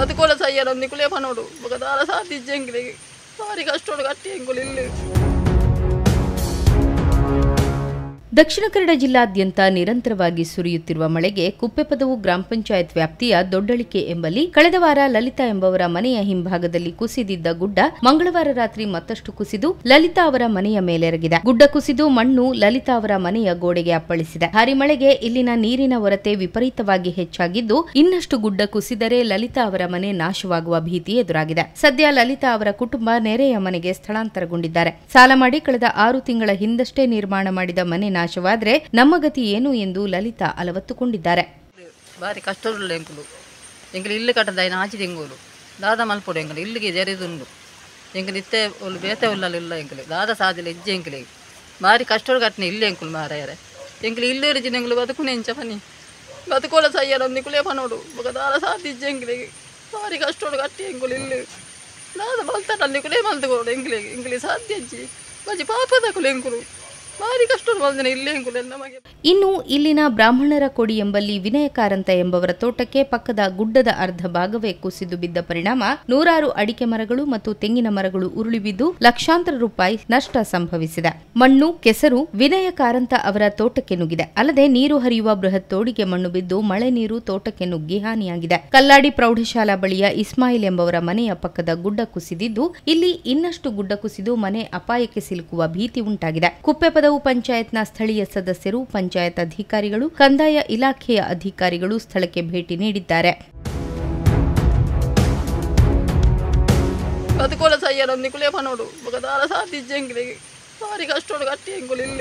ಬದುಕೋಲ ಸಯ್ಯರೊಂದು ಕುಳಿಯ ಪನೋಡು ಬಗದಾರ ಸಾಧಿಜ್ಜೆಂಗಿಲಿಗೆ ಭಾರಿ ಕಷ್ಟೋಡು ಕಟ್ಟಿ ಎಂಗುಲಿಲ್ಲ. ದಕ್ಷಿಣ ಕನ್ನಡ ಜಿಲ್ಲಾದ್ಯಂತ ನಿರಂತರವಾಗಿ ಸುರಿಯುತ್ತಿರುವ ಮಳೆಗೆ ಕುಪ್ಪೆಪದವು ಗ್ರಾಮ ಪಂಚಾಯತ್ ವ್ಯಾಪ್ತಿಯ ದೊಡ್ಡಳಿಕೆ ಎಂಬಲ್ಲಿ ಕಳೆದ ವಾರ ಲಲಿತಾ ಎಂಬವರ ಮನೆಯ ಹಿಂಭಾಗದಲ್ಲಿ ಕುಸಿದಿದ್ದ ಗುಡ್ಡ ಮಂಗಳವಾರ ರಾತ್ರಿ ಮತ್ತಷ್ಟು ಕುಸಿದು ಲಲಿತಾ ಅವರ ಮನೆಯ ಮೇಲೆರಗಿದೆ. ಗುಡ್ಡ ಕುಸಿದು ಮಣ್ಣು ಲಲಿತಾ ಅವರ ಮನೆಯ ಗೋಡೆಗೆ ಅಪ್ಪಳಿಸಿದೆ. ಭಾರಿ ಮಳೆಗೆ ಇಲ್ಲಿನ ನೀರಿನ ಹೊರತೆ ವಿಪರೀತವಾಗಿ ಹೆಚ್ಚಾಗಿದ್ದು ಇನ್ನಷ್ಟು ಗುಡ್ಡ ಕುಸಿದರೆ ಲಲಿತಾ ಅವರ ಮನೆ ನಾಶವಾಗುವ ಭೀತಿ ಎದುರಾಗಿದೆ. ಸದ್ಯ ಲಲಿತಾ ಅವರ ಕುಟುಂಬ ನೆರೆಯ ಮನೆಗೆ ಸ್ಥಳಾಂತರಗೊಂಡಿದ್ದಾರೆ. ಸಾಲ ಮಾಡಿ ಕಳೆದ 6 ತಿಂಗಳ ಹಿಂದಷ್ಟೇ ನಿರ್ಮಾಣ ಮಾಡಿದ ಮನೆ ನಾಶವಾದ್ರೆ ನಮ್ಮ ಗತಿ ಏನು ಎಂದು ಲಲಿತಾ ಅಲವತ್ತುಕೊಂಡಿದ್ದಾರೆ. ಬಾರಿ ಕಷ್ಟೋಡು ಎಂಕುಲು ಎಂಕಲು ಇಲ್ಲು ಕಟ್ಟದಾಯಿನ ಆಚಿದ ಎಂಗುಲು ದಾದ ಮಲ್ಪೊಡು ಎಂಕಲು ಇಲ್ಲಿಗೆ ಜರಿದುಂಡು ಎಂಕಲು ಇತ್ತೆ ಒಳ್ಳು ಬೇತೆ ಉಲ್ಲ ಎಂಕಲು ದಾದ ಸಾದಿಲ್ಲ ಇಜ್ಜೆ ಎಂಕಲಿಗೆ ಬಾರಿ ಕಷ್ಟೋಡು ಕಟ್ಟಿನ ಇಲ್ಲಿ ಎಂಕುಲು ಮಾರಾಯರೆ ಎಂಕಲು ಇಲ್ಲು ಇರಿಜಿನ ಎಂಕಲು ಬದುಕುನೆ ಎಂಚ ಪನಿ ಬದುಕೋಲ ಸಯ್ಯರೊಂದು ಕುಳಿಯ ಪನೋಡು ಬಗದಾರ ಸಾಧಿಜ್ಜೆ ಎಂಕಲಿಗೆ ಬಾರಿ ಕಷ್ಟೋಡು ಕಟ್ಟಿ ಎಂಕುಲು ಇಲ್ಲು ದಾದ ಮಲ್ತಾರಲ್ಲಿ ಕುಳಿಯ ಮಲ್ತುಕೋಡು ಎಂಕಲಿಗೆ ಎಂಕಲಿ ಸಾಧ್ಯ ಅಜ್ಜಿ ಬಜಿ ಪಾಪದ ಕುಲೆ ಎಂಕುಲು. ಇನ್ನು ಇಲ್ಲಿನ ಬ್ರಾಹ್ಮಣರ ಕೊಡಿ ಎಂಬಲ್ಲಿ ವಿನಯ ಕಾರಂತ ಎಂಬವರ ತೋಟಕ್ಕೆ ಪಕ್ಕದ ಗುಡ್ಡದ ಅರ್ಧ ಭಾಗವೇ ಕುಸಿದು ಬಿದ್ದ ಪರಿಣಾಮ 100 ಅಡಿಕೆ ಮರಗಳು ಮತ್ತು ತೆಂಗಿನ ಮರಗಳು ಉರುಳಿ ಬಿದ್ದು ಲಕ್ಷಾಂತರ ರೂಪಾಯಿ ನಷ್ಟ ಸಂಭವಿಸಿದೆ. ಮಣ್ಣು ಕೆಸರು ವಿನಯ ಕಾರಂತ ಅವರ ತೋಟಕ್ಕೆ ನುಗ್ಗಿದೆ. ಅಲ್ಲದೆ ನೀರು ಹರಿಯುವ ಬೃಹತ್ ತೋಡಿಗೆ ಮಣ್ಣು ಬಿದ್ದು ಮಳೆ ನೀರು ತೋಟಕ್ಕೆ ನುಗ್ಗಿ ಹಾನಿಯಾಗಿದೆ. ಕಲ್ಲಾಡಿ ಪ್ರೌಢಶಾಲಾ ಬಳಿಯ ಇಸ್ಮಾಯಿಲ್ ಎಂಬವರ ಮನೆಯ ಪಕ್ಕದ ಗುಡ್ಡ ಕುಸಿದಿದ್ದು ಇಲ್ಲಿ ಇನ್ನಷ್ಟು ಗುಡ್ಡ ಕುಸಿದು ಮನೆ ಅಪಾಯಕ್ಕೆ ಸಿಲುಕುವ ಭೀತಿ ಉಂಟಾಗಿದೆ. ಕುಪ್ಪೆಪದ ಪಂಚಾಯತ್ನ ಸ್ಥಳೀಯ ಸದಸ್ಯರು, ಪಂಚಾಯತ್ ಅಧಿಕಾರಿಗಳು, ಕಂದಾಯ ಇಲಾಖೆಯ ಅಧಿಕಾರಿಗಳು ಸ್ಥಳಕ್ಕೆ ಭೇಟಿ ನೀಡಿದ್ದಾರೆ. ಬದುಕೋಲ ಸಯ್ಯರೊಂದು ಕುಳಿಯ ಪನೋಡು ಬಗದಾರ ಸಾಧಿಜ್ಜೆಂಗಿಲಿಗೆ ಭಾರಿ ಕಷ್ಟೋಡು ಕಟ್ಟಿ ಎಂಗುಲಿಲ್ಲ.